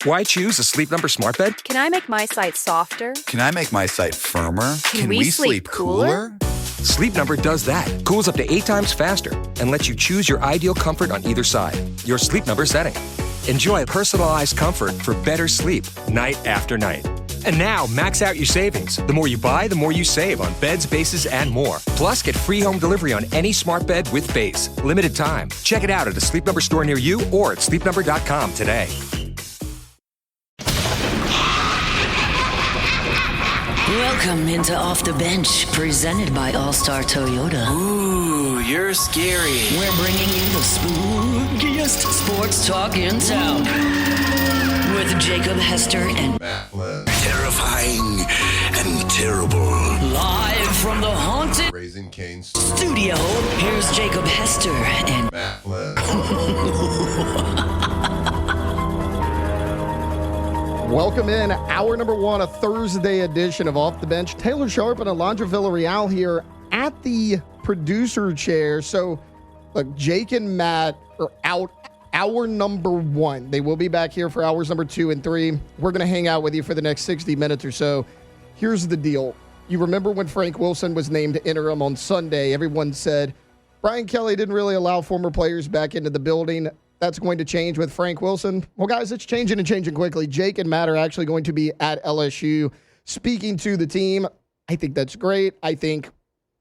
Why choose a Sleep Number smart bed? Can I make my site softer? Can I make my site firmer? Can we sleep cooler? Sleep Number does that. Cools up to 8 times faster and lets you choose your ideal comfort on either side. Your Sleep Number setting. Enjoy personalized comfort for better sleep night after night. And now, max out your savings. The more you buy, the more you save on beds, bases, and more. Plus, get free home delivery on any smart bed with base. Limited time. Check it out at a Sleep Number store near you or at sleepnumber.com today. Welcome into Off the Bench, presented by All-Star Toyota. Ooh, you're scary. We're bringing you the spookiest sports talk in town. With Jacob Hester and Terrifying and terrible. live from the haunted Raising Cane's studio, here's Jacob Hester and Welcome in, hour number one, a Thursday edition of Off the Bench. Taylor Sharp and Alondra Villarreal here at the producer chair. So, look, Jake and Matt are out hour number one. They will be back here for hours number 2 and 3. We're going to hang out with you for the next 60 minutes or so. Here's the deal. You remember when Frank Wilson was named interim on Sunday, everyone said, Brian Kelly didn't really allow former players back into the building. That's going to change with Frank Wilson. Well, guys, it's changing and changing quickly. Jake and Matt are actually going to be at LSU speaking to the team. I think that's great. I think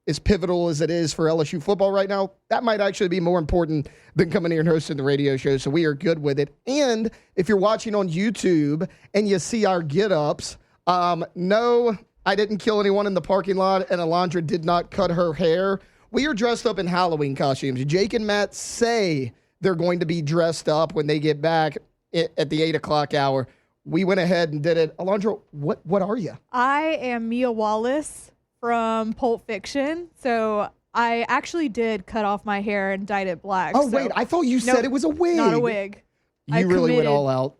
as pivotal as it is for LSU football right now, that might actually be more important than coming here and hosting the radio show, so we are good with it. And if you're watching on YouTube and you see our get-ups, no, I didn't kill anyone in the parking lot, and Alondra did not cut her hair. We are dressed up in Halloween costumes. Jake and Matt say they're going to be dressed up when they get back at the 8 o'clock hour. We went ahead and did it. Alondra, what are you? I am Mia Wallace from Pulp Fiction. So I actually did cut off my hair and dyed it black. Oh, wait, I thought you said it was a wig. Not a wig. You really went all out.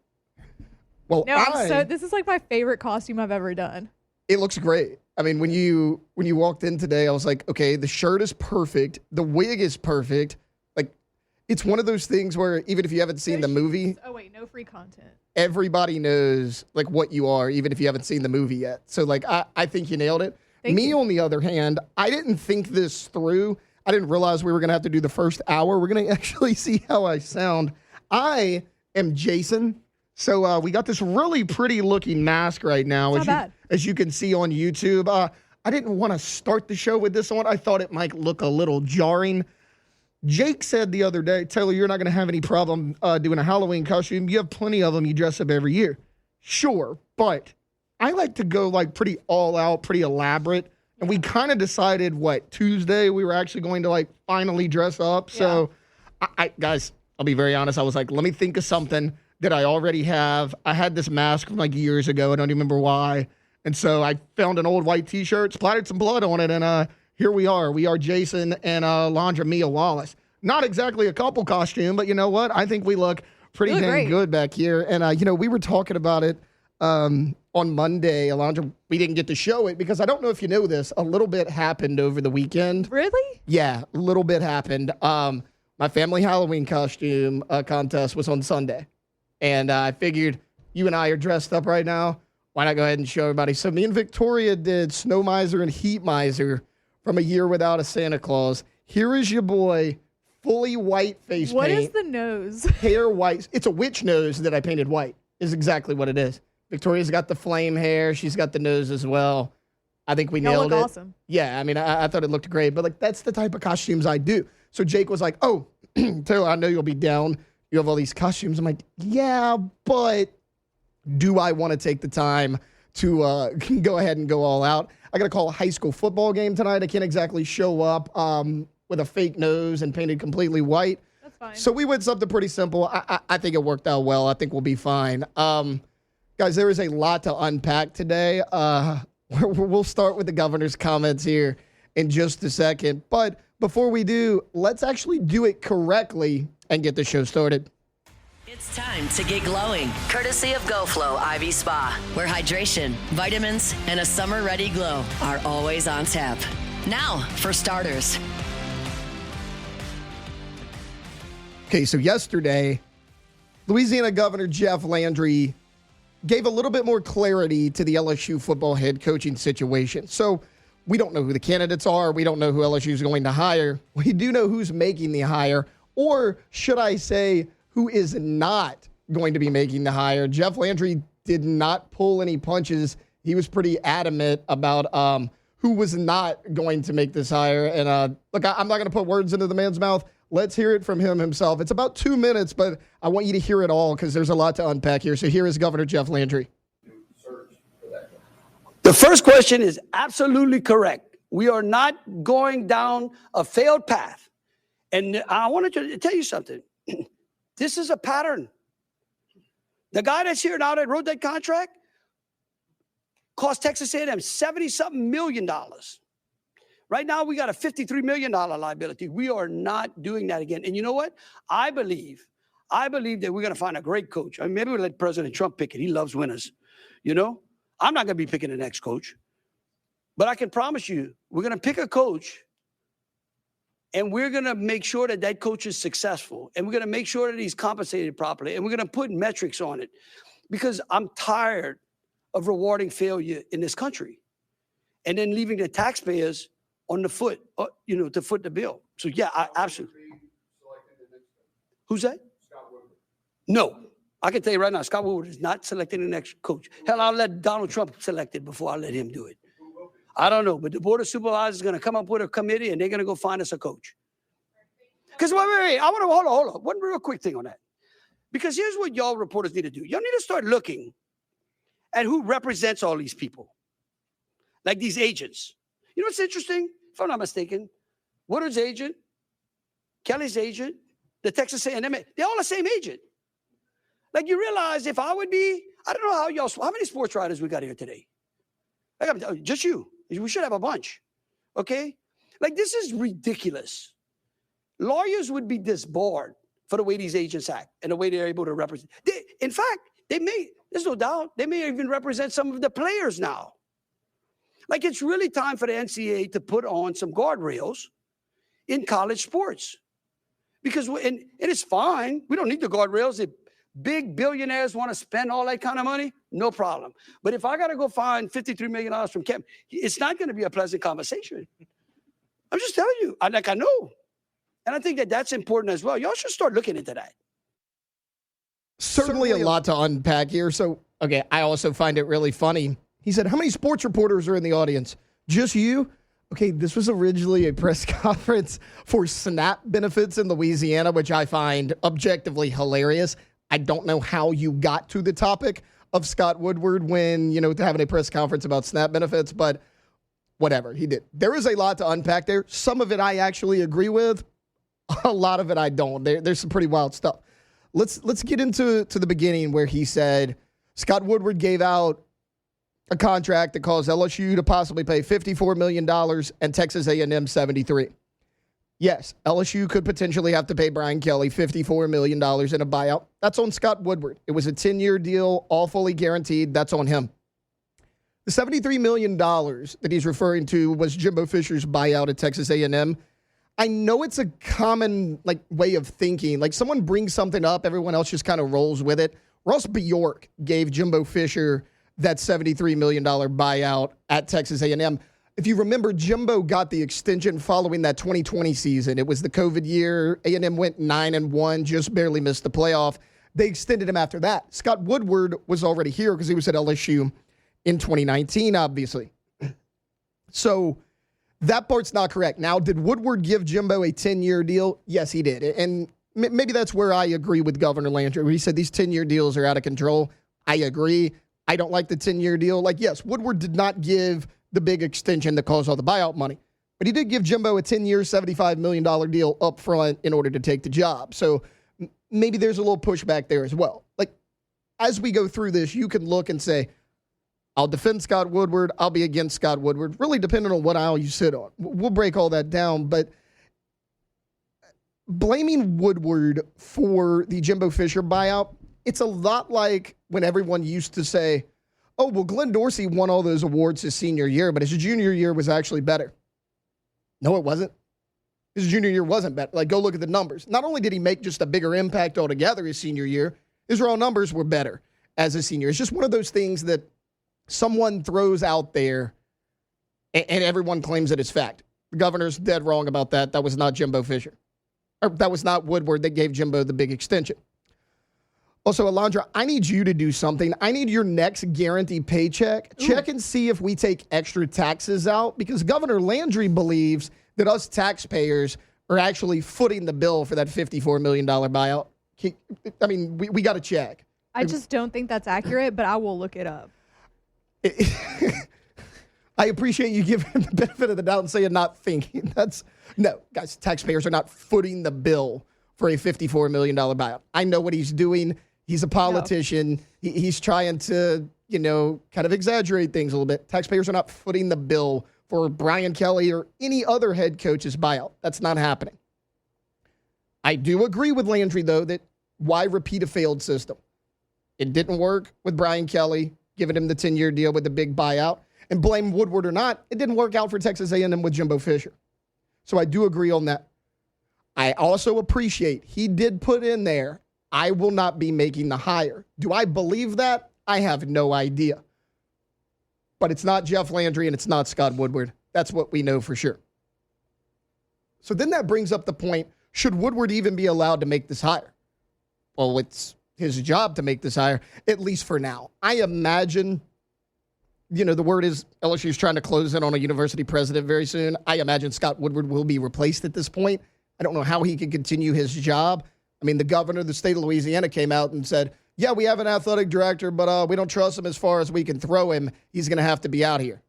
Well, No, this is like my favorite costume I've ever done. It looks great. I mean, when you walked in today, I was like, okay, the shirt is perfect. The wig is perfect. It's one of those things where even if you haven't seen the movie, no free content. Everybody knows like what you are, even if you haven't seen the movie yet. So like I think you nailed it. Thank you. On the other hand, I didn't think this through. I didn't realize we were gonna have to do the first hour. We're gonna actually see how I sound. I am Jason. So we got this really pretty looking mask right now, as you can see on YouTube. I didn't want to start the show with this on. I thought it might look a little jarring. Jake said the other day, Taylor, you're not going to have any problem doing a Halloween costume. You have plenty of them. You dress up every year. Sure, but I like to go like pretty all out, pretty elaborate. And we kind of decided, Tuesday we were actually going to like finally dress up. Yeah. So, guys, I'll be very honest. I was like, let me think of something that I already have. I had this mask from like years ago. I don't even remember why. And so I found an old white T-shirt, splattered some blood on it, and here we are. We are Jason and Alondra Mia Wallace. Not exactly a couple costume, but you know what? I think we look pretty dang good back here. And, we were talking about it on Monday. Alondra, we didn't get to show it because I don't know if you know this. A little bit happened over the weekend. Really? Yeah, a little bit happened. My family Halloween costume contest was on Sunday. And I figured you and I are dressed up right now. Why not go ahead and show everybody? So me and Victoria did Snow Miser and Heat Miser from A Year Without a Santa Claus. Here is your boy, fully white face paint. What is the nose? Hair white. It's a witch nose that I painted white, is exactly what it is. Victoria's got the flame hair. She's got the nose as well. I think we nailed it. Awesome. Yeah, I mean, I thought it looked great, but that's the type of costumes I do. So Jake was like, oh, Taylor, I know you'll be down. You have all these costumes. I'm like, yeah, but do I want to take the time to go ahead and go all out? I got to call a high school football game tonight. I can't exactly show up with a fake nose and painted completely white. That's fine. So we went something pretty simple. I think it worked out well. I think we'll be fine. Guys, there is a lot to unpack today. We'll start with the governor's comments here in just a second. But before we do, let's actually do it correctly and get the show started. It's time to get glowing, courtesy of GoFlow IV Spa, where hydration, vitamins, and a summer-ready glow are always on tap. Now, for starters. Okay, so yesterday, Louisiana Governor Jeff Landry gave a little bit more clarity to the LSU football head coaching situation. So we don't know who the candidates are. We don't know who LSU is going to hire. We do know who's making the hire, or should I say who is not going to be making the hire. Jeff Landry did not pull any punches. He was pretty adamant about who was not going to make this hire. And look, I'm not going to put words into the man's mouth. Let's hear it from him himself. It's about 2 minutes, but I want you to hear it all because there's a lot to unpack here. So here is Governor Jeff Landry. The first question is absolutely correct. We are not going down a failed path. And I wanted to tell you something. This is a pattern. The guy that's here now that wrote that contract cost Texas A&M $70-something million. Right now, we got a $53 million liability. We are not doing that again. And you know what? I believe that we're going to find a great coach. I mean, maybe we'll let President Trump pick it. He loves winners. You know, I'm not going to be picking the next coach. But I can promise you, we're going to pick a coach, and we're going to make sure that that coach is successful. And we're going to make sure that he's compensated properly. And we're going to put metrics on it. Because I'm tired of rewarding failure in this country and then leaving the taxpayers on the foot, to foot the bill. So, yeah, I absolutely. Who's that? Scott Woodward. No. I can tell you right now, Scott Woodward is not selecting the next coach. Hell, I'll let Donald Trump select it before I let him do it. I don't know, but the Board of Supervisors is going to come up with a committee, and they're going to go find us a coach. Because, wait. I want to hold on. One real quick thing on that. Because here's what y'all reporters need to do. Y'all need to start looking at who represents all these people, like these agents. You know what's interesting? If I'm not mistaken, Woodard's agent, Kelly's agent, the Texas A&M, they're all the same agent. Like, you realize if I would be, I don't know how many sports writers we got here today? Just you. We should have a bunch, okay? Like, this is ridiculous. Lawyers would be disbarred for the way these agents act and the way they're able to represent. In fact, there's no doubt, they may even represent some of the players now. Like, it's really time for the NCAA to put on some guardrails in college sports. Because, and it's fine. We don't need the guardrails. If big billionaires want to spend all that kind of money, no problem. But if I got to go find $53 million from Kemp, it's not going to be a pleasant conversation. I'm just telling you. I know. And I think that that's important as well. Y'all should start looking into that. Certainly a lot to unpack here. So, okay, I also find it really funny. He said, how many sports reporters are in the audience? Just you? Okay, this was originally a press conference for SNAP benefits in Louisiana, which I find objectively hilarious. I don't know how you got to the topic of Scott Woodward when, having a press conference about SNAP benefits, but whatever, he did. There is a lot to unpack there. Some of it I actually agree with. A lot of it I don't. There's some pretty wild stuff. Let's get into the beginning where he said Scott Woodward gave out a contract that caused LSU to possibly pay $54 million and Texas A&M $73 million. Yes, LSU could potentially have to pay Brian Kelly $54 million in a buyout. That's on Scott Woodward. It was a 10-year deal, all fully guaranteed. That's on him. The $73 million that he's referring to was Jimbo Fisher's buyout at Texas A&M. I know it's a common way of thinking. Like, someone brings something up, everyone else just kind of rolls with it. Ross Bjork gave Jimbo Fisher that $73 million buyout at Texas A&M. If you remember, Jimbo got the extension following that 2020 season. It was the COVID year. A&M went 9-1, just barely missed the playoff. They extended him after that. Scott Woodward was already here because he was at LSU in 2019, obviously. So that part's not correct. Now, did Woodward give Jimbo a 10-year deal? Yes, he did. And maybe that's where I agree with Governor Landry, where he said these 10-year deals are out of control. I agree. I don't like the 10-year deal. Yes, Woodward did not give the big extension that caused all the buyout money, but he did give Jimbo a 10-year, $75 million deal up front in order to take the job. So maybe there's a little pushback there as well. As we go through this, you can look and say, I'll defend Scott Woodward. I'll be against Scott Woodward, really depending on what aisle you sit on. We'll break all that down, but blaming Woodward for the Jimbo Fisher buyout, it's a lot like when everyone used to say, oh, well, Glenn Dorsey won all those awards his senior year, but his junior year was actually better. No, it wasn't. His junior year wasn't better. Go look at the numbers. Not only did he make just a bigger impact altogether his senior year, his raw numbers were better. as a senior. It's just one of those things that someone throws out there and everyone claims that it's fact. The governor's dead wrong about that. That was not Jimbo Fisher. Or that was not Woodward that gave Jimbo the big extension. Also, Alondra, I need you to do something. I need your next guaranteed paycheck. Ooh. Check and see if we take extra taxes out, because Governor Landry believes that us taxpayers are actually footing the bill for that $54 million buyout. I mean, we got to check. I just don't think that's accurate, but I will look it up. I appreciate you giving him the benefit of the doubt and saying not thinking. No, guys, taxpayers are not footing the bill for a $54 million buyout. I know what he's doing. He's a politician. No. He's trying to, kind of exaggerate things a little bit. Taxpayers are not footing the bill for Brian Kelly or any other head coach's buyout. That's not happening. I do agree with Landry, though, that why repeat a failed system? It didn't work with Brian Kelly, giving him the 10-year deal with the big buyout. And blame Woodward or not, it didn't work out for Texas A&M with Jimbo Fisher. So I do agree on that. I also appreciate he did put in there, I will not be making the hire. Do I believe that? I have no idea. But it's not Jeff Landry and it's not Scott Woodward. That's what we know for sure. So then that brings up the point, should Woodward even be allowed to make this hire? Well, it's his job to make this hire, at least for now. I imagine, the word is LSU's trying to close in on a university president very soon. I imagine Scott Woodward will be replaced at this point. I don't know how he can continue his job. I mean, the governor of the state of Louisiana came out and said, yeah, we have an athletic director, but we don't trust him as far as we can throw him. He's going to have to be out here.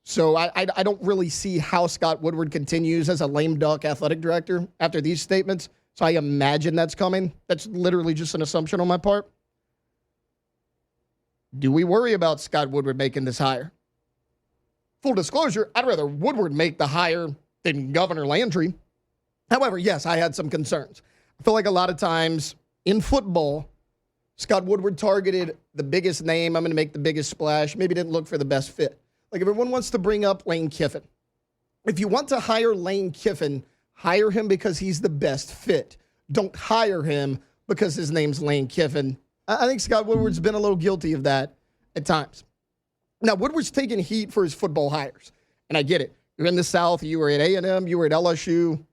So I don't really see how Scott Woodward continues as a lame duck athletic director after these statements. So I imagine that's coming. That's literally just an assumption on my part. Do we worry about Scott Woodward making this hire? Full disclosure, I'd rather Woodward make the hire than Governor Landry. However, yes, I had some concerns. I feel like a lot of times in football, Scott Woodward targeted the biggest name. I'm going to make the biggest splash. Maybe didn't look for the best fit. Like everyone wants to bring up Lane Kiffin. If you want to hire Lane Kiffin, hire him because he's the best fit. Don't hire him because his name's Lane Kiffin. I think Scott Woodward's been a little guilty of that at times. Now, Woodward's taking heat for his football hires, and I get it. You're in the South. You were at A&M. You were at LSU.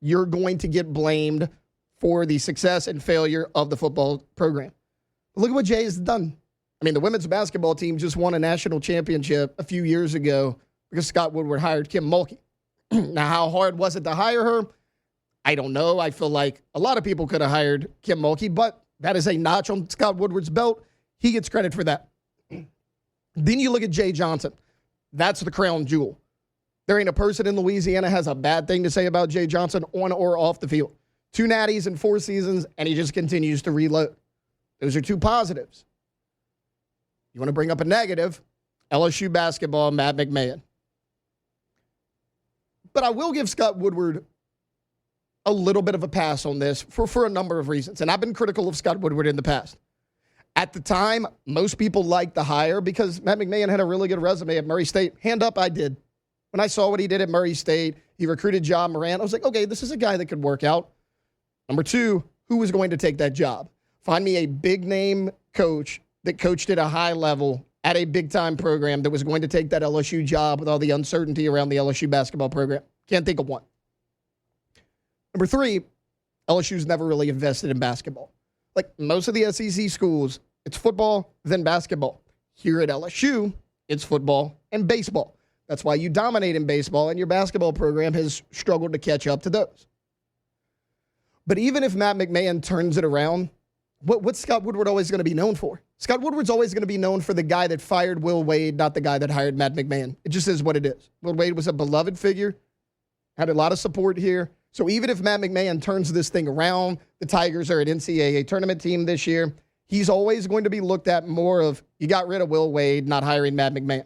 You're going to get blamed for the success and failure of the football program. But look at what Jay has done. I mean, the women's basketball team just won a national championship a few years ago because Scott Woodward hired Kim Mulkey. Now, how hard was it to hire her? I don't know. I feel like a lot of people could have hired Kim Mulkey, but that is a notch on Scott Woodward's belt. He gets credit for that. Then you look at Jay Johnson. That's the crown jewel. There ain't a person in Louisiana has a bad thing to say about Jay Johnson on or off the field. 2 natties in 4 seasons, and he just continues to reload. Those are 2 positives. You want to bring up a negative, LSU basketball, Matt McMahon. But I will give Scott Woodward a little bit of a pass on this for a number of reasons. And I've been critical of Scott Woodward in the past. At the time, most people liked the hire because Matt McMahon had a really good resume at Murray State. Hand up, I did. When I saw what he did at Murray State, he recruited John Moran. I was like, okay, this is a guy that could work out. Number 2, who was going to take that job? Find me a big-name coach that coached at a high level at a big-time program that was going to take that LSU job with all the uncertainty around the LSU basketball program. Can't think of one. Number 3, LSU's never really invested in basketball. Like most of the SEC schools, it's football, then basketball. Here at LSU, it's football and baseball. That's why you dominate in baseball, and your basketball program has struggled to catch up to those. But even if Matt McMahon turns it around, what's Scott Woodward always going to be known for? Scott Woodward's always going to be known for the guy that fired Will Wade, not the guy that hired Matt McMahon. It just is what it is. Will Wade was a beloved figure, had a lot of support here. So even if Matt McMahon turns this thing around, the Tigers are an NCAA tournament team this year, he's always going to be looked at more of, you got rid of Will Wade, not hiring Matt McMahon.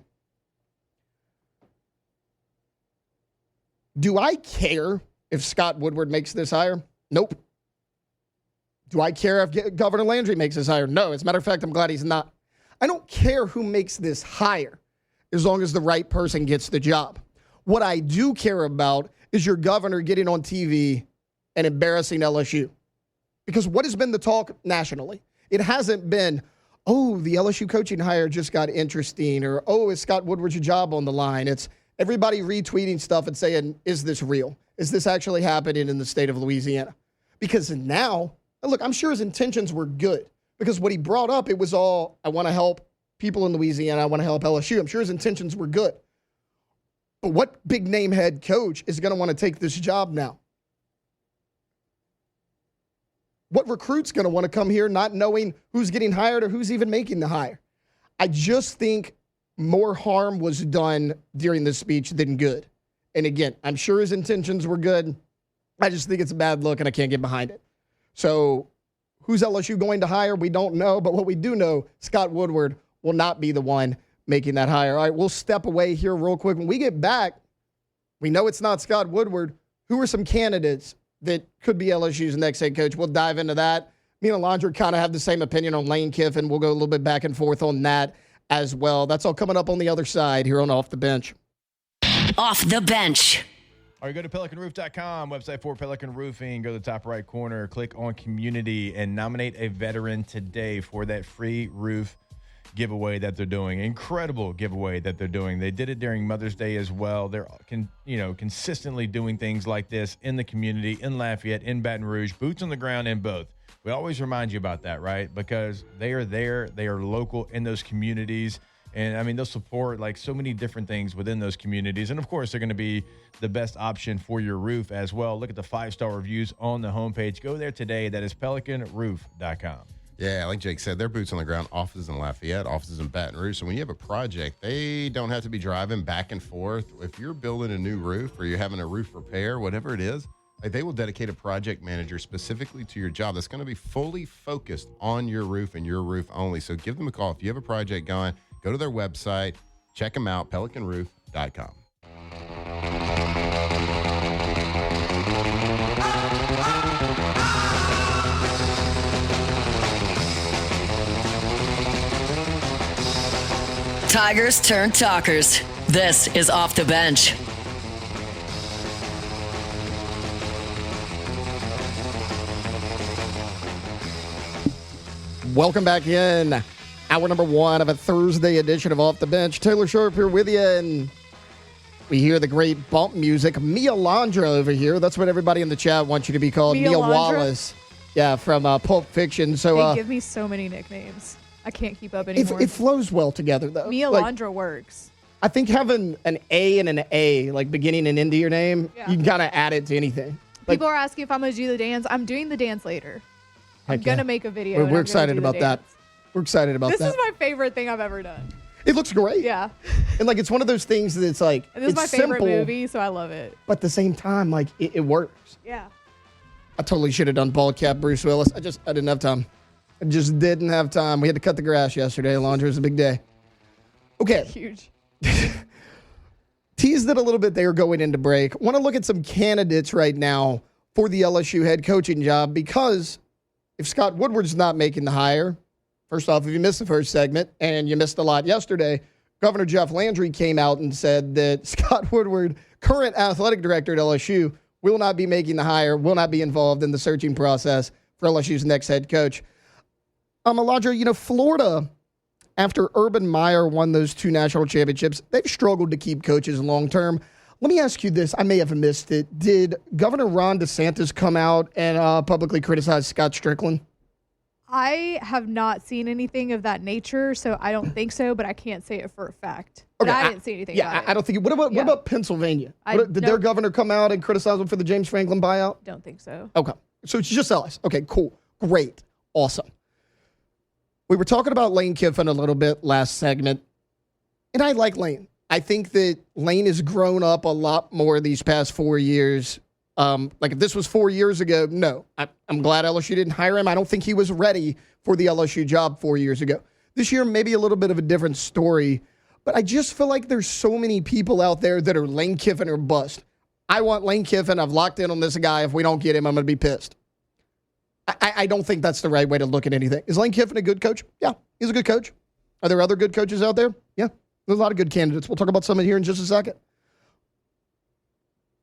Do I care if Scott Woodward makes this hire? Nope. Do I care if Governor Landry makes this hire? No. As a matter of fact, I'm glad he's not. I don't care who makes this hire as long as the right person gets the job. What I do care about is your governor getting on TV and embarrassing LSU. Because what has been the talk nationally? It hasn't been, oh, the LSU coaching hire just got interesting, or, oh, is Scott Woodward's job on the line? It's everybody retweeting stuff and saying, is this real? Is this actually happening in the state of Louisiana? Because now, look, I'm sure his intentions were good, because what he brought up, it was all, I want to help people in Louisiana, I want to help LSU. I'm sure his intentions were good. But what big name head coach is going to want to take this job now? What recruit's going to want to come here not knowing who's getting hired or who's even making the hire? I just think more harm was done during this speech than good. And again, I'm sure his intentions were good. I just think it's a bad look, and I can't get behind it. So who's LSU going to hire? We don't know. But what we do know, Scott Woodward will not be the one making that hire. All right, we'll step away here real quick. When we get back, we know it's not Scott Woodward. Who are some candidates that could be LSU's next head coach? We'll dive into that. Me and Alondra kind of have the same opinion on Lane Kiffin. We'll go a little bit back and forth on that as well. That's all coming up on the other side here on Off the Bench. Off the bench. All right, go to PelicanRoof.com, website for Pelican Roofing. Go to the top right corner, click on Community, and nominate a veteran today for that free roof giveaway that they're doing. Incredible giveaway that they're doing. They did it during Mother's Day as well. They're consistently doing things like this in the community, in Lafayette, in Baton Rouge, boots on the ground in both. We always remind you about that, right? Because they are there, they are local in those communities. And I mean, they'll support like so many different things within those communities. And of course, they're going to be the best option for your roof as well. Look at the 5-star reviews on the homepage. Go there today. That is PelicanRoof.com. Yeah, like Jake said, they're boots on the ground, offices in Lafayette, offices in Baton Rouge. So when you have a project, they don't have to be driving back and forth. If you're building a new roof or you're having a roof repair, whatever it is, like they will dedicate a project manager specifically to your job that's going to be fully focused on your roof and your roof only. So give them a call. If you have a project going, go to their website, check them out, PelicanRoof.com. Tigers turn talkers. This is Off the Bench. Welcome back in. Hour number one of a Thursday edition of Off the Bench. Taylor Sharp here with you, and we hear the great bump music. Mia Alondra over here. That's what everybody in the chat wants you to be called. Mia Wallace. Yeah, from Pulp Fiction. So They give me so many nicknames. I can't keep up anymore. It flows well together, though. Mia Alondra works. I think having an A and an A, like beginning and end of your name, you can kind of add it to anything. People are asking if I'm going to do the dance. I'm doing the dance later. I'm going to make a video. We're excited about that. We're excited about that. This is my favorite thing I've ever done. It looks great. Yeah. And like it's one of those things that it's like, and this is my favorite movie, so I love it. But at the same time, like it works. Yeah. I totally should have done bald cap Bruce Willis. I didn't have time. I just didn't have time. We had to cut the grass yesterday. Alondra, it was a big day. Okay. Huge. Teased it a little bit there going into break. Want to look at some candidates right now for the LSU head coaching job, because if Scott Woodward's not making the hire, first off, if you missed the first segment, and you missed a lot yesterday, Governor Jeff Landry came out and said that Scott Woodward, current athletic director at LSU, will not be making the hire, will not be involved in the searching process for LSU's next head coach. Alondra, Florida, after Urban Meyer won those 2 national championships, they've struggled to keep coaches long-term. Let me ask you this. I may have missed it. Did Governor Ron DeSantis come out and publicly criticize Scott Strickland? I have not seen anything of that nature, so I don't think so, but I can't say it for a fact. But Okay, I didn't see anything about it. I don't think. What about Pennsylvania? Did their governor come out and criticize them for the James Franklin buyout? Don't think so. Okay. So it's just us. Okay, cool. Great. Awesome. We were talking about Lane Kiffin a little bit last segment, and I like Lane. I think that Lane has grown up a lot more these past 4 years. Like if this was 4 years ago, no. I'm glad LSU didn't hire him. I don't think he was ready for the LSU job 4 years ago. This year, maybe a little bit of a different story, but I just feel like there's so many people out there that are Lane Kiffin or bust. I want Lane Kiffin. I've locked in on this guy. If we don't get him, I'm going to be pissed. I don't think that's the right way to look at anything. Is Lane Kiffin a good coach? Yeah, he's a good coach. Are there other good coaches out there? Yeah, there's a lot of good candidates. We'll talk about some here in just a second.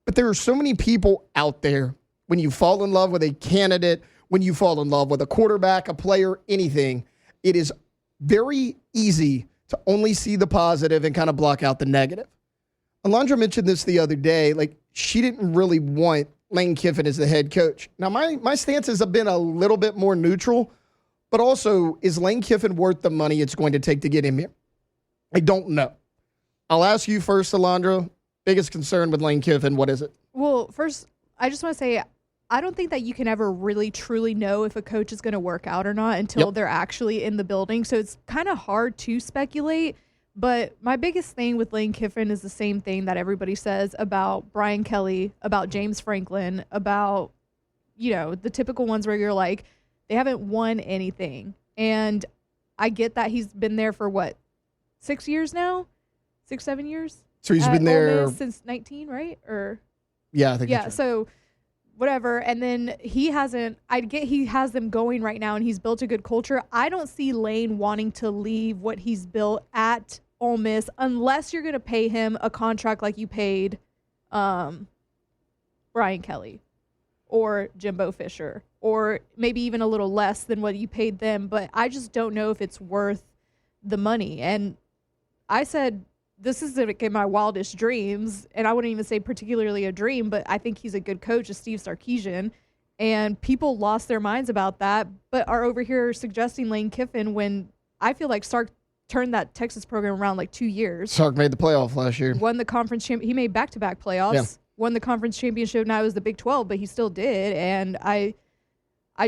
But there are so many people out there, when you fall in love with a candidate, when you fall in love with a quarterback, a player, anything, it is very easy to only see the positive and kind of block out the negative. Alondra mentioned this the other day. Like, she didn't really want Lane Kiffin as the head coach. Now, my stances have been a little bit more neutral, but also, is Lane Kiffin worth the money it's going to take to get him here? I don't know. I'll ask you first, Alondra. Biggest concern with Lane Kiffin, what is it? Well, first, I just want to say, I don't think that you can ever really truly know if a coach is going to work out or not until they're actually in the building. So it's kind of hard to speculate. But my biggest thing with Lane Kiffin is the same thing that everybody says about Brian Kelly, about James Franklin, about, the typical ones where you're like, they haven't won anything. And I get that he's been there for 6 years now? 6, 7 years? So he's been there since 19, right? Or yeah, I think yeah. So whatever. And then he has them going right now, and he's built a good culture. I don't see Lane wanting to leave what he's built at Ole Miss unless you're going to pay him a contract like you paid Brian Kelly or Jimbo Fisher, or maybe even a little less than what you paid them. But I just don't know if it's worth the money. And I said, this is like in my wildest dreams, and I wouldn't even say particularly a dream, but I think he's a good coach, is Steve Sarkisian, and people lost their minds about that, but are over here suggesting Lane Kiffin when I feel like Sark turned that Texas program around 2 years. Sark made the playoff last year. Won the conference he made back-to-back playoffs. Yeah. Won the conference championship. Now it was the Big 12, but he still did, and I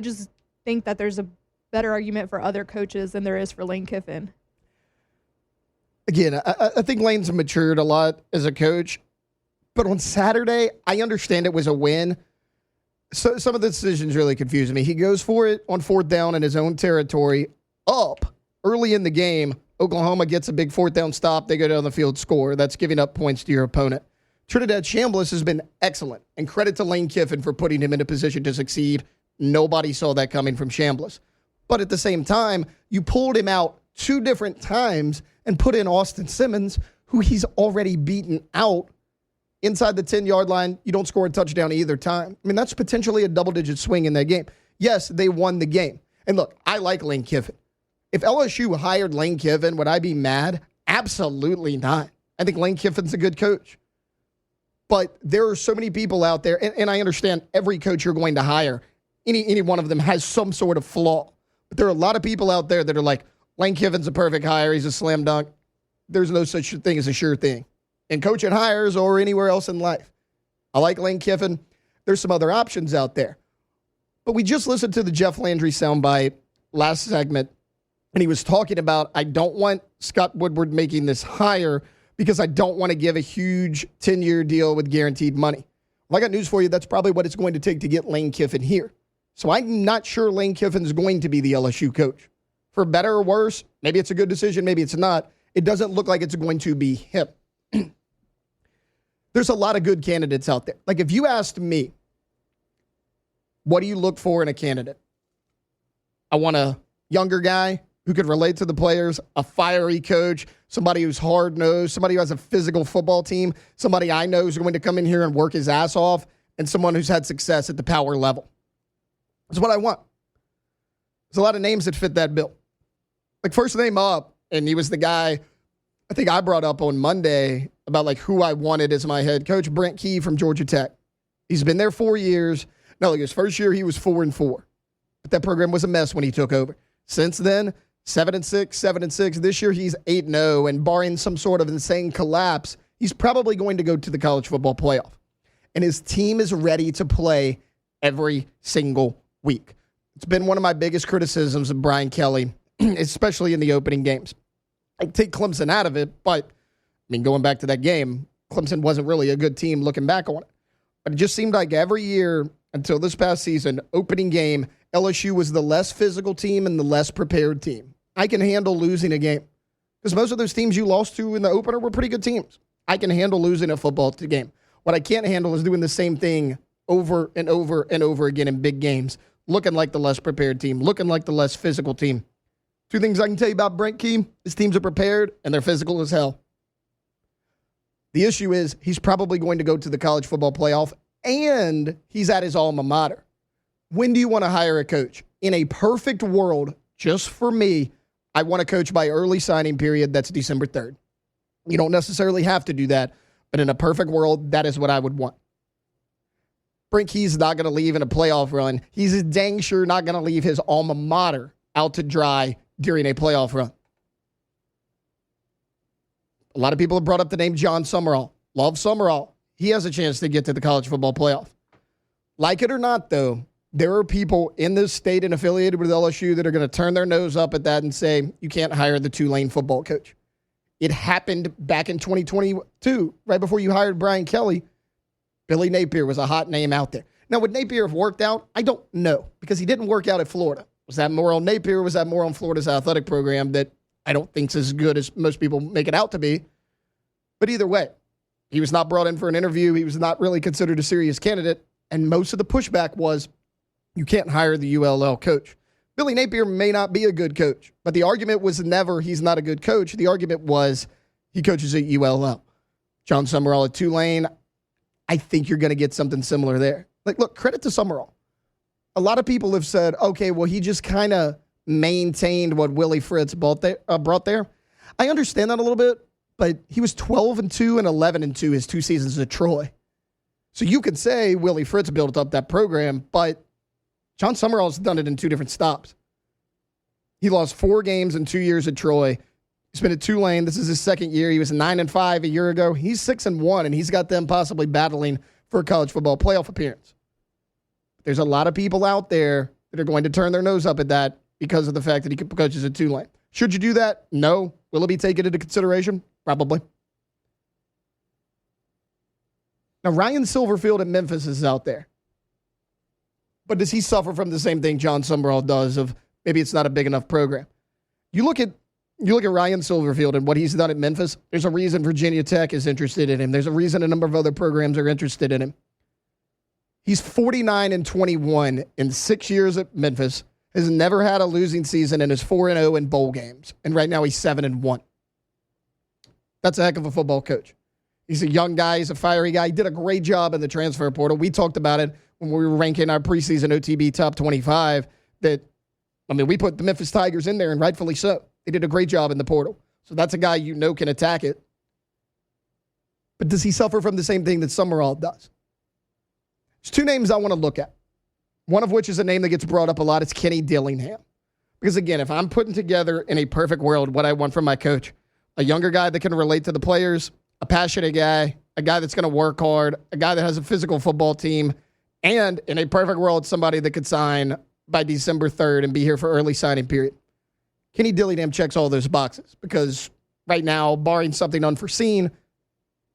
just think that there's a better argument for other coaches than there is for Lane Kiffin. Again, I think Lane's matured a lot as a coach, but on Saturday, I understand it was a win. So some of the decisions really confused me. He goes for it on 4th down in his own territory, up early in the game. Oklahoma gets a big 4th down stop. They go down the field, score. That's giving up points to your opponent. Trinidad Chambliss has been excellent, and credit to Lane Kiffin for putting him in a position to succeed. Nobody saw that coming from Chambliss. But at the same time, you pulled him out 2 different times and put in Austin Simmons, who he's already beaten out inside the 10-yard line. You don't score a touchdown either time. I mean, that's potentially a double-digit swing in that game. Yes, they won the game. And look, I like Lane Kiffin. If LSU hired Lane Kiffin, would I be mad? Absolutely not. I think Lane Kiffin's a good coach. But there are so many people out there, and I understand every coach you're going to hire, any one of them has some sort of flaw. But there are a lot of people out there that are like, Lane Kiffin's a perfect hire. He's a slam dunk. There's no such thing as a sure thing in coaching hires or anywhere else in life. I like Lane Kiffin. There's some other options out there. But we just listened to the Jeff Landry soundbite last segment, and he was talking about, I don't want Scott Woodward making this hire because I don't want to give a huge 10-year deal with guaranteed money. Well, I got news for you. That's probably what it's going to take to get Lane Kiffin here. So I'm not sure Lane Kiffin is going to be the LSU coach. For better or worse, maybe it's a good decision, maybe it's not. It doesn't look like it's going to be him. There's a lot of good candidates out there. Like, if you asked me, what do you look for in a candidate? I want a younger guy who can relate to the players, a fiery coach, somebody who's hard-nosed, somebody who has a physical football team, somebody I know is going to come in here and work his ass off, and someone who's had success at the power level. That's what I want. There's a lot of names that fit that bill. Like, first name up, and he was the guy I think I brought up on Monday about who I wanted as my head coach, Brent Key from Georgia Tech. He's been there 4 years. No, his first year he was 4-4. But that program was a mess when he took over. Since then, 7-6, 7-6. This year he's 8-0, and barring some sort of insane collapse, he's probably going to go to the college football playoff. And his team is ready to play every single week. It's been one of my biggest criticisms of Brian Kelly, especially in the opening games. I take Clemson out of it, but, going back to that game, Clemson wasn't really a good team looking back on it. But it just seemed like every year until this past season, opening game, LSU was the less physical team and the less prepared team. I can handle losing a game because most of those teams you lost to in the opener were pretty good teams. I can handle losing a football game. What I can't handle is doing the same thing over and over and over again in big games, looking like the less prepared team, looking like the less physical team. 2 things I can tell you about Brent Key. His teams are prepared, and they're physical as hell. The issue is he's probably going to go to the college football playoff, and he's at his alma mater. When do you want to hire a coach? In a perfect world, just for me, I want to coach by early signing period. That's December 3rd. You don't necessarily have to do that, but in a perfect world, that is what I would want. Brink Key's not going to leave in a playoff run. He's dang sure not going to leave his alma mater out to dry during a playoff run. A lot of people have brought up the name John Summerall. Love Summerall. He has a chance to get to the college football playoff. Like it or not, though, there are people in this state and affiliated with LSU that are going to turn their nose up at that and say, you can't hire the Tulane football coach. It happened back in 2022, right before you hired Brian Kelly. Billy Napier was a hot name out there. Now, would Napier have worked out? I don't know, because he didn't work out at Florida. Was that more on Napier, or was that more on Florida's athletic program that I don't think is as good as most people make it out to be? But either way, he was not brought in for an interview. He was not really considered a serious candidate, and most of the pushback was, you can't hire the ULL coach. Billy Napier may not be a good coach, but the argument was never he's not a good coach. The argument was he coaches at ULL. John Summerall at Tulane, I think you're going to get something similar there. Like, look, credit to Summerall. A lot of people have said, okay, well, he just kind of maintained what Willie Fritz brought there. I understand that a little bit, but he was 12-2 and 11-2 his 2 seasons at Troy. So you could say Willie Fritz built up that program, but John Summerall's done it in 2 different stops. He lost 4 games in 2 years at Troy. He's been at Tulane. This is his 2nd year. He was 9-5 a year ago. He's 6-1, and he's got them possibly battling for a college football playoff appearance. There's a lot of people out there that are going to turn their nose up at that because of the fact that he coaches at Tulane. Should you do that? No. Will it be taken into consideration? Probably. Now, Ryan Silverfield at Memphis is out there. But does he suffer from the same thing John Summerall does of maybe it's not a big enough program? You look at Ryan Silverfield and what he's done at Memphis. There's a reason Virginia Tech is interested in him. There's a reason a number of other programs are interested in him. He's 49-21 in 6 years at Memphis, has never had a losing season, and is 4-0 in bowl games. And right now he's 7-1. That's a heck of a football coach. He's a young guy. He's a fiery guy. He did a great job in the transfer portal. We talked about it when we were ranking our preseason OTB top 25 we put the Memphis Tigers in there, and rightfully so. They did a great job in the portal. So that's a guy can attack it. But does he suffer from the same thing that Summerall does? There's 2 names I want to look at. One of which is a name that gets brought up a lot. It's Kenny Dillingham. Because again, if I'm putting together in a perfect world what I want from my coach, a younger guy that can relate to the players, a passionate guy, a guy that's going to work hard, a guy that has a physical football team, and in a perfect world, somebody that could sign by December 3rd and be here for early signing period. Kenny Dillingham checks all those boxes because right now, barring something unforeseen,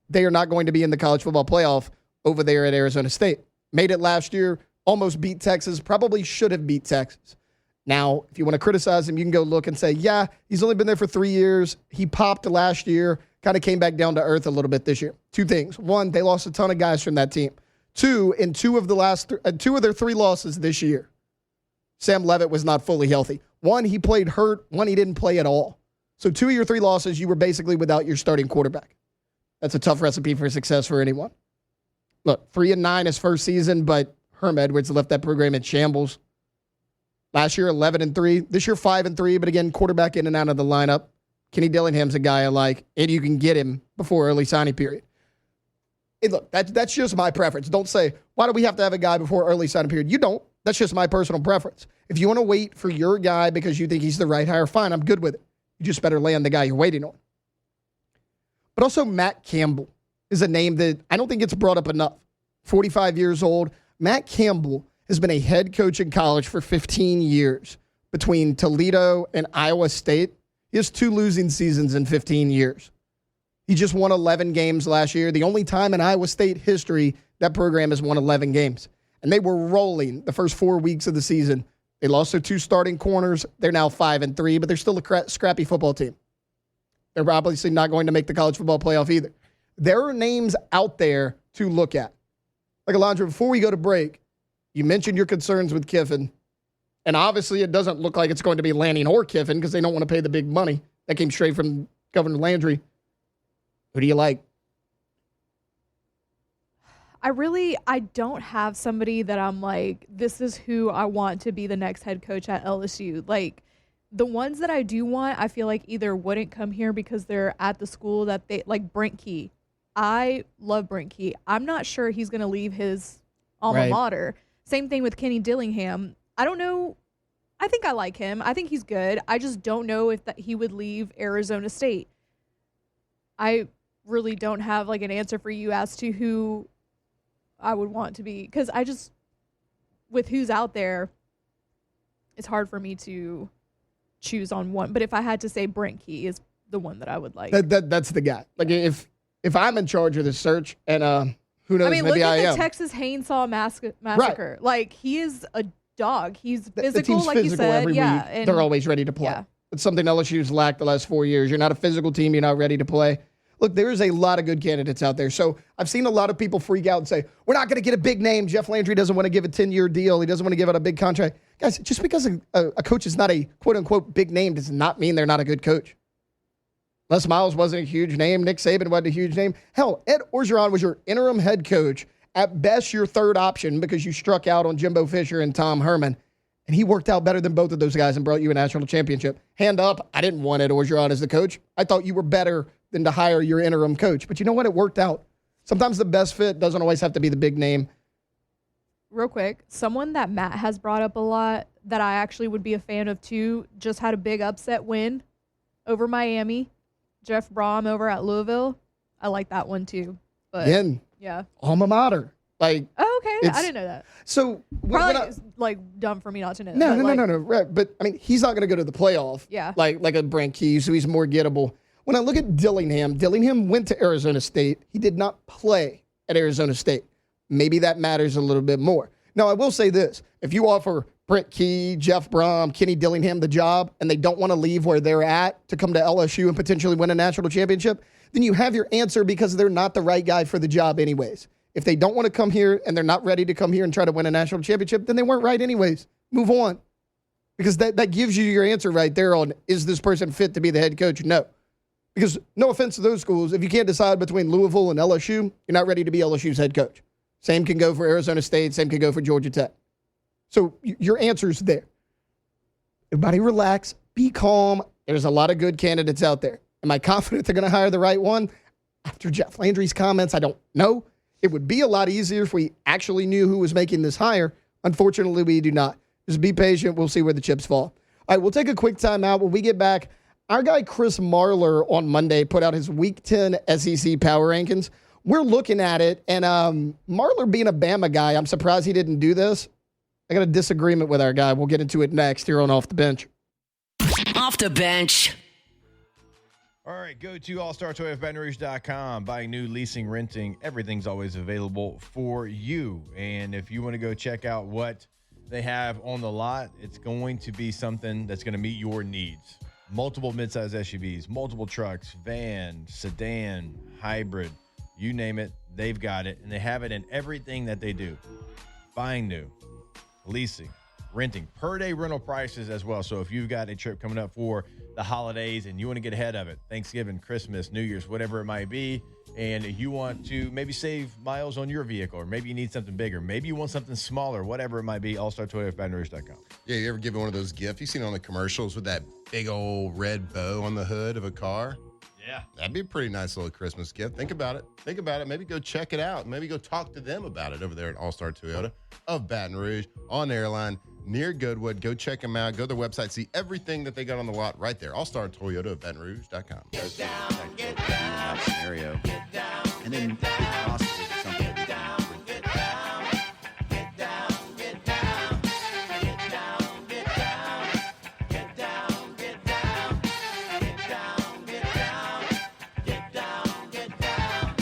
they are not going to be in the college football playoff over there at Arizona State. Made it last year, almost beat Texas, probably should have beat Texas. Now, if you want to criticize him, you can go look and say, yeah, he's only been there for 3 years. He popped last year, kind of came back down to earth a little bit this year. 2 things. 1, they lost a ton of guys from that team. 2, in 2 of their 3 losses this year, Sam Levitt was not fully healthy. 1, he played hurt. 1, he didn't play at all. So 2 of your 3 losses, you were basically without your starting quarterback. That's a tough recipe for success for anyone. Look, 3-9 his first season, but Herm Edwards left that program in shambles. Last year, 11-3. This year, 5-3. But again, quarterback in and out of the lineup. Kenny Dillingham's a guy I like, and you can get him before early signing period. Hey, look, that's just my preference. Don't say, why do we have to have a guy before early signing period? You don't. That's just my personal preference. If you want to wait for your guy because you think he's the right hire, fine, I'm good with it. You just better land the guy you're waiting on. But also Matt Campbell is a name that I don't think gets brought up enough. 45 years old. Matt Campbell has been a head coach in college for 15 years between Toledo and Iowa State. He has 2 losing seasons in 15 years. He just won 11 games last year. The only time in Iowa State history that program has won 11 games. And they were rolling the first 4 weeks of the season. They lost their 2 starting corners. They're now 5-3, but they're still a scrappy football team. They're obviously not going to make the college football playoff either. There are names out there to look at. Like, Alondra, before we go to break, you mentioned your concerns with Kiffin. And obviously it doesn't look like it's going to be Lanning or Kiffin because they don't want to pay the big money. That came straight from Governor Landry. Who do you like? I don't have somebody that I'm like, this is who I want to be the next head coach at LSU. Like, The ones that I do want, I feel like either wouldn't come here because they're at the school that they like. Brent Key, I love Brent Key. I'm not sure he's going to leave his alma mater. Same thing with Kenny Dillingham. I don't know. I think I like him. I think he's good. I just don't know if that he would leave Arizona State. I really don't have like an answer for you as to who I would want to be, because I just, with who's out there, it's hard for me to choose on one. But if I had to say, Brent Key is the one that I would like. That's the guy. Like if I'm in charge of this search, and who knows, I mean, maybe look I at am. the Texas Hainsaw Massacre. Like, he is a dog. He's physical, the team's like physical you said. every Yeah, week. and They're always ready to play. Yeah. It's something LSU's lacked the last 4 years. You're not a physical team. You're not ready to play. Look, there is a lot of good candidates out there. So I've seen a lot of people freak out and say, we're not going to get a big name. Jeff Landry doesn't want to give a 10-year deal. He doesn't want to give out a big contract. Guys, just because a coach is not a quote-unquote big name does not mean they're not a good coach. Les Miles wasn't a huge name. Nick Saban wasn't a huge name. Hell, Ed Orgeron was your interim head coach. At best, your third option because you struck out on Jimbo Fisher and Tom Herman. And he worked out better than both of those guys and brought you a national championship. Hand up, I didn't want Ed Orgeron as the coach. I thought you were better than to hire your interim coach. But you know what? It worked out. Sometimes the best fit doesn't always have to be the big name. Real quick, someone that Matt has brought up a lot that I actually would be a fan of too, just had a big upset win over Miami. Jeff Brom over at Louisville. I like that one too. But Again, yeah. Alma mater. Like, oh, okay. I didn't know that. So Probably it's like dumb for me not to know that. No. Right. But I mean, he's not going to go to the playoff. Yeah. Like a Brent Key, so he's more gettable. When I look at Dillingham went to Arizona State. He did not play at Arizona State. Maybe that matters a little bit more. Now, I will say this. If you offer Brent Key, Jeff Brom, Kenny Dillingham the job, and they don't want to leave where they're at to come to LSU and potentially win a national championship, then you have your answer because they're not the right guy for the job anyways. If they don't want to come here and they're not ready to come here and try to win a national championship, then they weren't right anyways. Move on. Because that gives you your answer right there on, is this person fit to be the head coach? No. Because no offense to those schools, if you can't decide between Louisville and LSU, you're not ready to be LSU's head coach. Same can go for Arizona State. Same can go for Georgia Tech. So your answer's there. Everybody relax. Be calm. There's a lot of good candidates out there. Am I confident they're going to hire the right one? After Jeff Landry's comments, I don't know. It would be a lot easier if we actually knew who was making this hire. Unfortunately, we do not. Just be patient. We'll see where the chips fall. All right, we'll take a quick timeout. When we get back, our guy Chris Marlar on Monday put out his Week 10 SEC Power Rankings. We're looking at it, and Marlar being a Bama guy, I'm surprised he didn't do this. I got a disagreement with our guy. We'll get into it next here on Off the Bench. Off the bench. All right, go to allstartoyofbatonrouge.com. Buying new, leasing, renting, everything's always available for you. And if you want to go check out what they have on the lot, it's going to be something that's going to meet your needs. Multiple midsize SUVs, multiple trucks, van, sedan, hybrid, you name it, they've got it. And they have it in everything that they do. Buying new, leasing, renting, per-day rental prices as well. So if you've got a trip coming up for the holidays and you want to get ahead of it, Thanksgiving, Christmas, New Year's, whatever it might be, and you want to maybe save miles on your vehicle, or maybe you need something bigger, maybe you want something smaller, whatever it might be, allstartoyofbatonrouge.com. Yeah, you ever given one of those gifts you've seen on the commercials with that big old red bow on the hood of a car? Yeah. That'd be a pretty nice little Christmas gift. Think about it. Maybe go check it out. Maybe go talk to them about it over there at All-Star Toyota of Baton Rouge on Airline near Goodwood. Go check them out. Go to their website. See everything that they got on the lot right there. All-Star Toyota of BatonRouge.com. Get down, scenario. Get down, and then possibly something. Get down, get down, get down, get down, get down, get down, get down, get down, get down, get down, get down, get down.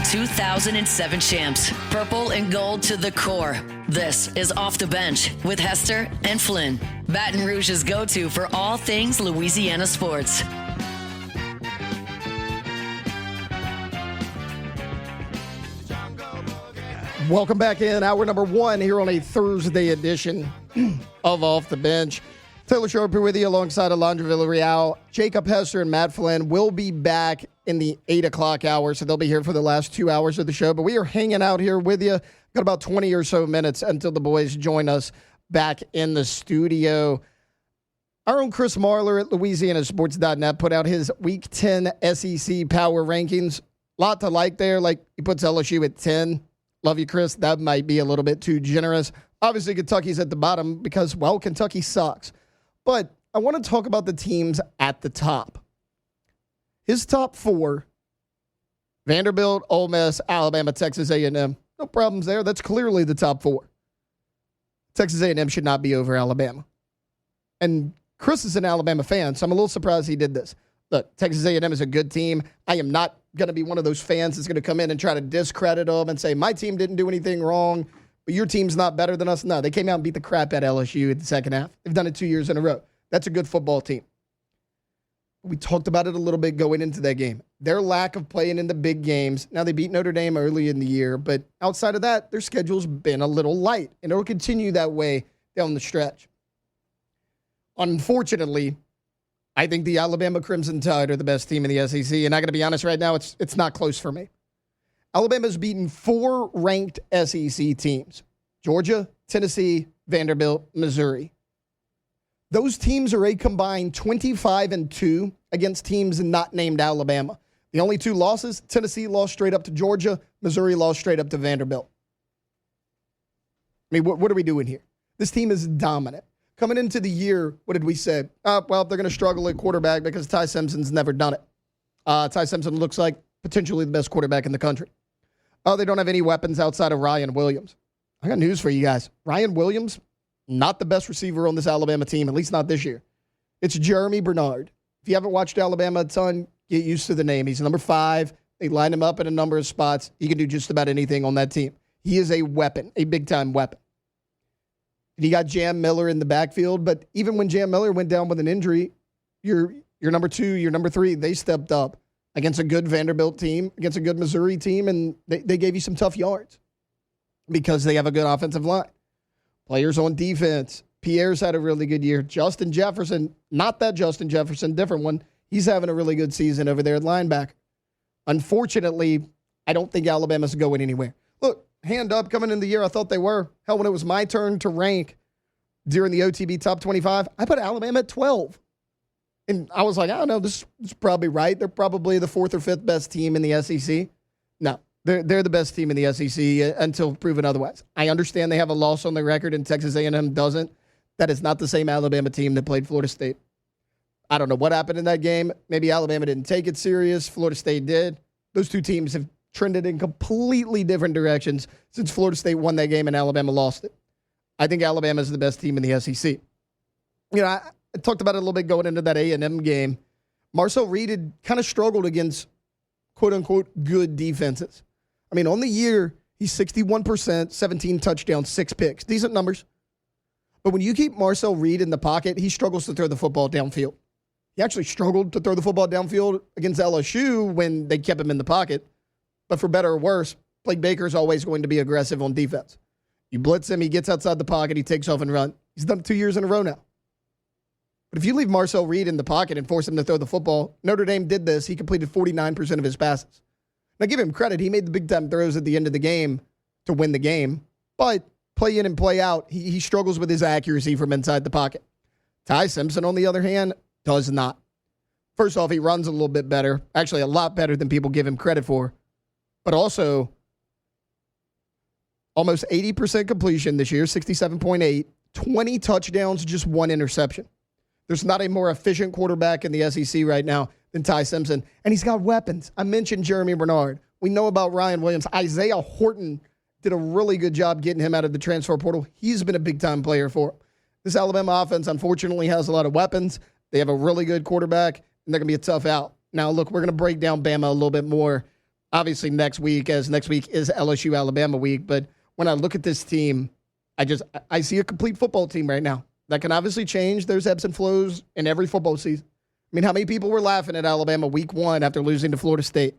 2007 champs, purple and gold to the core. This is Off the Bench with Hester and Flynn, Baton Rouge's go-to for all things Louisiana sports. Welcome back in. Hour number one here on a Thursday edition of Off the Bench. Taylor Sharp here with you alongside Alondra Villarreal. Jacob Hester and Matt Flynn will be back in the 8 o'clock hour, so they'll be here for the last 2 hours of the show. But we are hanging out here with you. Got about 20 or so minutes until the boys join us back in the studio. Our own Chris Marler at LouisianaSports.net put out his Week 10 SEC Power Rankings. A lot to like there. Like, he puts LSU at 10. Love you, Chris. That might be a little bit too generous. Obviously, Kentucky's at the bottom because, well, Kentucky sucks. But I want to talk about the teams at the top. His top 4, Vanderbilt, Ole Miss, Alabama, Texas A&M. No problems there. That's clearly the top 4. Texas A&M should not be over Alabama. And Chris is an Alabama fan, so I'm a little surprised he did this. Look, Texas A&M is a good team. I am not going to be one of those fans that's going to come in and try to discredit them and say, my team didn't do anything wrong, but your team's not better than us. No, they came out and beat the crap out of LSU in the second half. They've done it 2 years in a row. That's a good football team. We talked about it a little bit going into that game. Their lack of playing in the big games. Now, they beat Notre Dame early in the year, but outside of that, their schedule's been a little light, and it'll continue that way down the stretch. Unfortunately, I think the Alabama Crimson Tide are the best team in the SEC, and I got to be honest right now, it's not close for me. Alabama's beaten 4 ranked SEC teams: Georgia, Tennessee, Vanderbilt, Missouri. Those teams are a combined 25-2 against teams not named Alabama. The only 2 losses, Tennessee lost straight up to Georgia, Missouri lost straight up to Vanderbilt. I mean, what are we doing here? This team is dominant. Coming into the year, what did we say? Well, they're going to struggle at quarterback because Ty Simpson's never done it. Ty Simpson looks like potentially the best quarterback in the country. They don't have any weapons outside of Ryan Williams. I got news for you guys. Ryan Williams, not the best receiver on this Alabama team, at least not this year. It's Jeremy Bernard. If you haven't watched Alabama a ton, get used to the name. He's number 5. They line him up in a number of spots. He can do just about anything on that team. He is a weapon, a big-time weapon. And you got Jam Miller in the backfield, but even when Jam Miller went down with an injury, your number 2, your number 3, they stepped up against a good Vanderbilt team, against a good Missouri team, and they gave you some tough yards because they have a good offensive line. Players on defense. Pierre's had a really good year. Justin Jefferson, not that Justin Jefferson, different one. He's having a really good season over there at linebacker. Unfortunately, I don't think Alabama's going anywhere. Look, hand up coming in the year, I thought they were. Hell, when it was my turn to rank during the OTB Top 25, I put Alabama at 12. And I was like, I don't know, this is probably right. They're probably the 4th or 5th best team in the SEC. No, they're the best team in the SEC until proven otherwise. I understand they have a loss on their record and Texas A&M doesn't. That is not the same Alabama team that played Florida State. I don't know what happened in that game. Maybe Alabama didn't take it serious. Florida State did. Those 2 teams have trended in completely different directions since Florida State won that game and Alabama lost it. I think Alabama is the best team in the SEC. You know, I talked about it a little bit going into that A&M game. Marcel Reed had kind of struggled against quote-unquote good defenses. I mean, on the year, he's 61%, 17 touchdowns, 6 picks. Decent numbers. But when you keep Marcel Reed in the pocket, he struggles to throw the football downfield. He actually struggled to throw the football downfield against LSU when they kept him in the pocket. But for better or worse, Blake Baker's always going to be aggressive on defense. You blitz him, he gets outside the pocket, he takes off and runs. He's done it 2 years in a row now. But if you leave Marcel Reed in the pocket and force him to throw the football, Notre Dame did this. He completed 49% of his passes. Now, give him credit. He made the big-time throws at the end of the game to win the game. But play in and play out, he struggles with his accuracy from inside the pocket. Ty Simpson, on the other hand, does not. First off, he runs a little bit better. Actually, a lot better than people give him credit for. But also, almost 80% completion this year, 67.8, 20 touchdowns, just 1 interception. There's not a more efficient quarterback in the SEC right now than Ty Simpson. And he's got weapons. I mentioned Jeremy Bernard. We know about Ryan Williams. Isaiah Horton did a really good job getting him out of the transfer portal. He's been a big-time player for him. This Alabama offense, unfortunately, has a lot of weapons. They have a really good quarterback, and they're going to be a tough out. Now, look, we're going to break down Bama a little bit more, obviously, next week, as next week is LSU-Alabama week. But when I look at this team, I see a complete football team right now. That can obviously change. There's ebbs and flows in every football season. I mean, how many people were laughing at Alabama week 1 after losing to Florida State?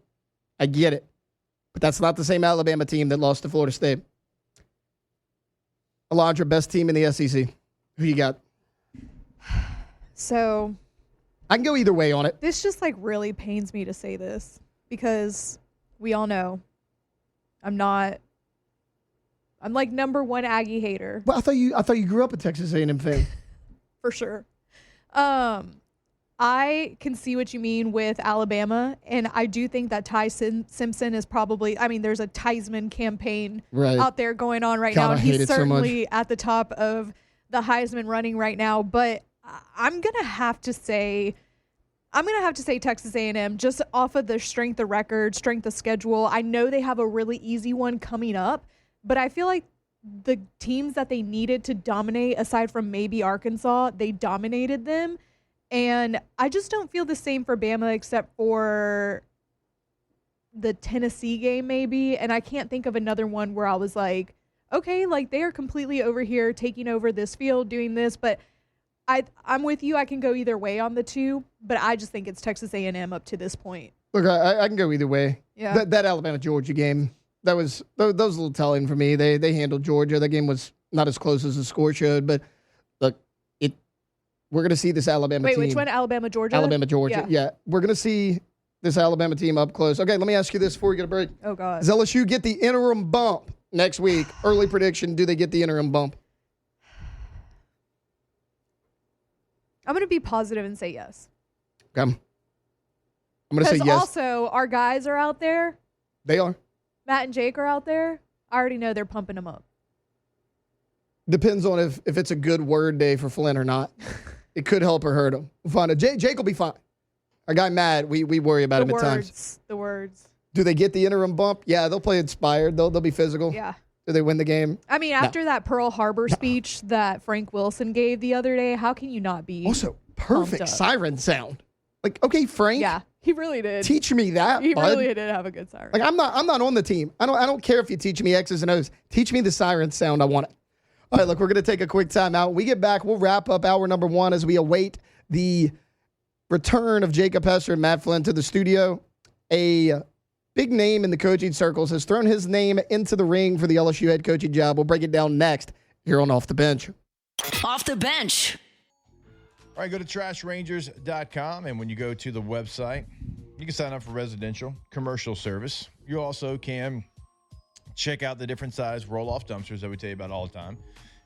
I get it. But that's not the same Alabama team that lost to Florida State. Alondra, best team in the SEC. Who you got? So I can go either way on it. this just like really pains me to say this because we all know I'm not I'm like number one Aggie hater. Well, I thought you grew up a Texas A&M fan. For sure. I can see what you mean with Alabama, and I do think that Ty Simpson is probably, there's a Theismann campaign out there going on right now, and he's certainly at the top of the Heisman running right now, but I'm going to have to say Texas A&M just off of the strength of record, strength of schedule. I know they have a really easy one coming up, but I feel like the teams that they needed to dominate, aside from maybe Arkansas, they dominated them. And I just don't feel the same for Bama except for the Tennessee game maybe. And I can't think of another one where I was like, okay, like they are completely over here taking over this field, doing this. But I'm with you. I can go either way on the two, but I just think it's Texas A&M up to this point. Look, I can go either way. Yeah. That Alabama-Georgia game, that was a little telling for me. They handled Georgia. That game was not as close as the score showed, but look, we're going to see this Alabama team. Wait, which one? Alabama, Georgia? Alabama, Georgia. Yeah. We're going to see this Alabama team up close. Okay, let me ask you this before we get a break. Oh, God. Does LSU get the interim bump next week? Early prediction, do they get the interim bump? I'm going to be positive and say yes. Okay. I'm going to say yes. Because also, our guys are out there. They are. Matt and Jake are out there. I already know they're pumping them up. Depends on if it's a good word day for Flynn or not. It could help or hurt him. We'll find out. Jake will be fine. Our guy Matt, we worry about him at times. The words. Do they get the interim bump? Yeah, they'll play inspired. They'll be physical. Yeah. Do they win the game? After that Pearl Harbor speech that Frank Wilson gave the other day, how can you not be also perfect siren sound? Like, okay, Frank. Yeah, he really did. Teach me that. He bud. really did have a good siren. Like I'm not on the team. I don't care if you teach me X's and O's. Teach me the siren sound. I want it. All right, look, we're going to take a quick time out. When we get back, we'll wrap up hour number one as we await the return of Jacob Hester and Matt Flynn to the studio. A big name in the coaching circles has thrown his name into the ring for the LSU head coaching job. We'll break it down next here on Off the Bench. Off the Bench. All right, go to trashrangers.com, and when you go to the website, you can sign up for residential, commercial service. You also can check out the different size roll-off dumpsters that we tell you about all the time.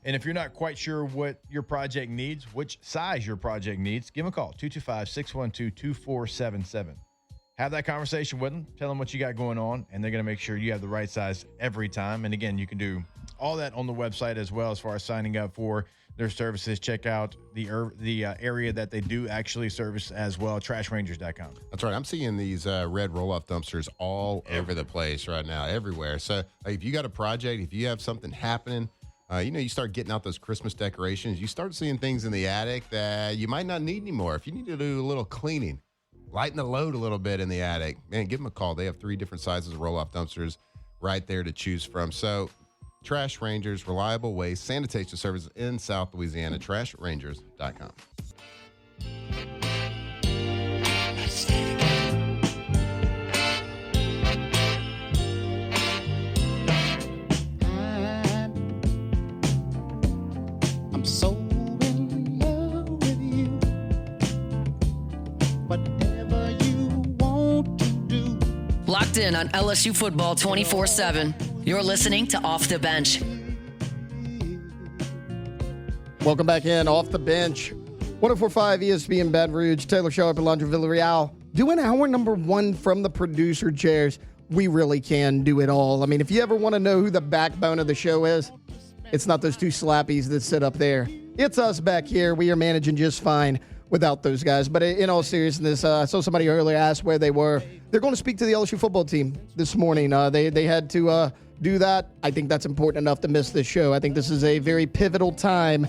And if you're not quite sure what your project needs, which size your project needs, give them a call, 225-612-2477. Have that conversation with them. Tell them what you got going on, and they're going to make sure you have the right size every time. And, again, you can do all that on the website as well as far as signing up for their services. Check out the area that they do actually service as well, trashrangers.com. That's right. I'm seeing these red roll-off dumpsters all over the place right now, everywhere. So if you got a project, if you have something happening, you start getting out those Christmas decorations. You start seeing things in the attic that you might not need anymore. If you need to do a little cleaning, lighten the load a little bit in the attic, man, give them a call. They have 3 different sizes of roll-off dumpsters right there to choose from. So Trash Rangers, reliable waste sanitation services in South Louisiana, trashrangers.com. I'm so in love with you. Whatever you want to do. Locked in on LSU football 24/7. You're listening to Off the Bench. Welcome back in, Off the Bench. 104.5 ESPN Baton Rouge. Taylor Sharp and Alondra Villarreal doing hour number one from the producer chairs. We really can do it all. I mean, if you ever want to know who the backbone of the show is, it's not those two slappies that sit up there. It's us back here. We are managing just fine without those guys. But in all seriousness, I saw somebody earlier ask where they were. They're going to speak to the LSU football team this morning. They had to do that. I think that's important enough to miss this show. I think this is a very pivotal time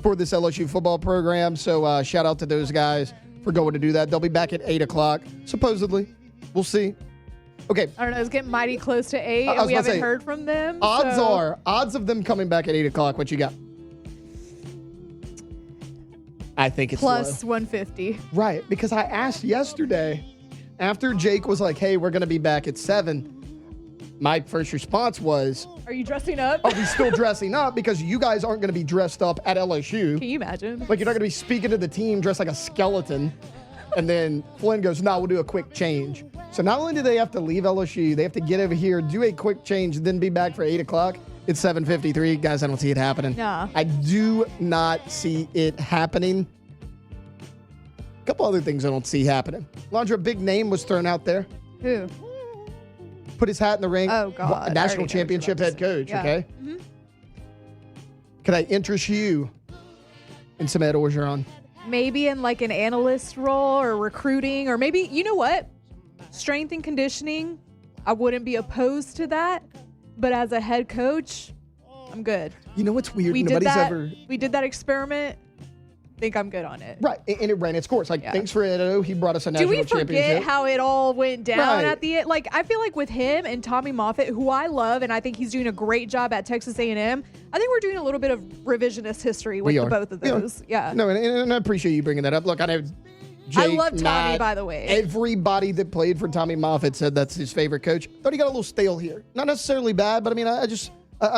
for this LSU football program. So shout out to those guys for going to do that. They'll be back at 8 o'clock, supposedly. We'll see. Okay. I don't know. It's getting mighty close to 8, and we haven't heard from them. Odds of them coming back at 8 o'clock. What you got? I think it's plus low. 150. Right, because I asked yesterday after Jake was like, hey, we're going to be back at 7. My first response was, are you dressing up? Are we still dressing up? Because you guys aren't going to be dressed up at LSU. Can you imagine? Like, you're not going to be speaking to the team dressed like a skeleton. And then Flynn goes, no, we'll do a quick change. So not only do they have to leave LSU, they have to get over here, do a quick change, then be back for 8 o'clock. It's 7:53. Guys, I don't see it happening. Nah. I do not see it happening. A couple other things I don't see happening. Alondra, a big name was thrown out there. Who? Put his hat in the ring. Oh, God. A national championship head coach, Yeah. okay? Mm-hmm. Could I interest you in some Ed Orgeron? Maybe in like an analyst role or recruiting, or maybe, you know what? Strength and conditioning. I wouldn't be opposed to that. But as a head coach, I'm good. You know what's weird? We did Nobody's that. ever... We did that experiment. Think I'm good on it. Right, and it ran its course. Like, thanks for Edo. He brought us a national Do we championship. forget how it all went down Right. at the end? Like, I feel like with him and Tommy Moffitt, who I love, and I think he's doing a great job at Texas A&M, I think we're doing a little bit of revisionist history with We the are. both of We are. those. Yeah. No, and I appreciate you bringing that up. Look, I know Jake, I love Tommy, Matt, by the way. Everybody that played for Tommy Moffitt said that's his favorite coach. Thought he got a little stale here. Not necessarily bad, but I mean, I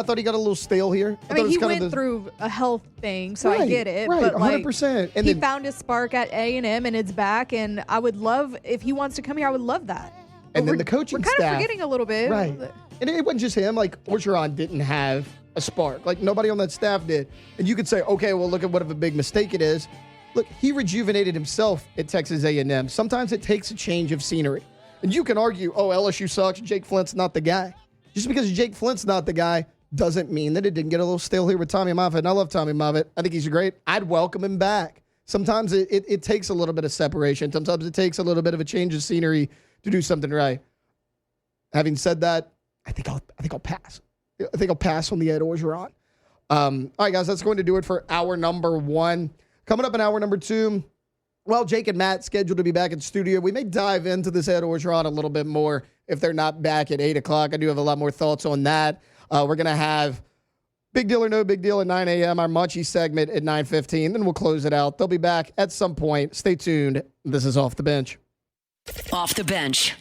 thought he got a little stale here. I mean, he went through a health thing, so I get it. Right, but like, 100%. And he then, found his spark at A&M, and it's back. And I would love, if he wants to come here, I would love that. and But then the coaching we're kind staff. of forgetting a little bit. Right. And it wasn't just him. Like, Orgeron didn't have a spark. Like, nobody on that staff did. And you could say, okay, well, look at what of a big mistake it is. Look, he rejuvenated himself at Texas A&M. Sometimes it takes a change of scenery. And you can argue, oh, LSU sucks. Jake Flint's not the guy. Just because Jake Flint's not the guy doesn't mean that it didn't get a little stale here with Tommy Moffitt. And I love Tommy Moffitt. I think he's great. I'd welcome him back. Sometimes it takes a little bit of separation. Sometimes it takes a little bit of a change of scenery to do something right. Having said that, I think I'll pass. I think I'll pass on the Ed Orgeron. All right, guys, that's going to do it for hour number 1. Coming up in hour number 2, well, Jake and Matt scheduled to be back in studio. We may dive into this Ed Orgeron a little bit more if they're not back at 8 o'clock. I do have a lot more thoughts on that. We're going to have Big Deal or No Big Deal at 9 a.m., our Munchie segment at 9:15. Then we'll close it out. They'll be back at some point. Stay tuned. This is Off the Bench. Off the Bench.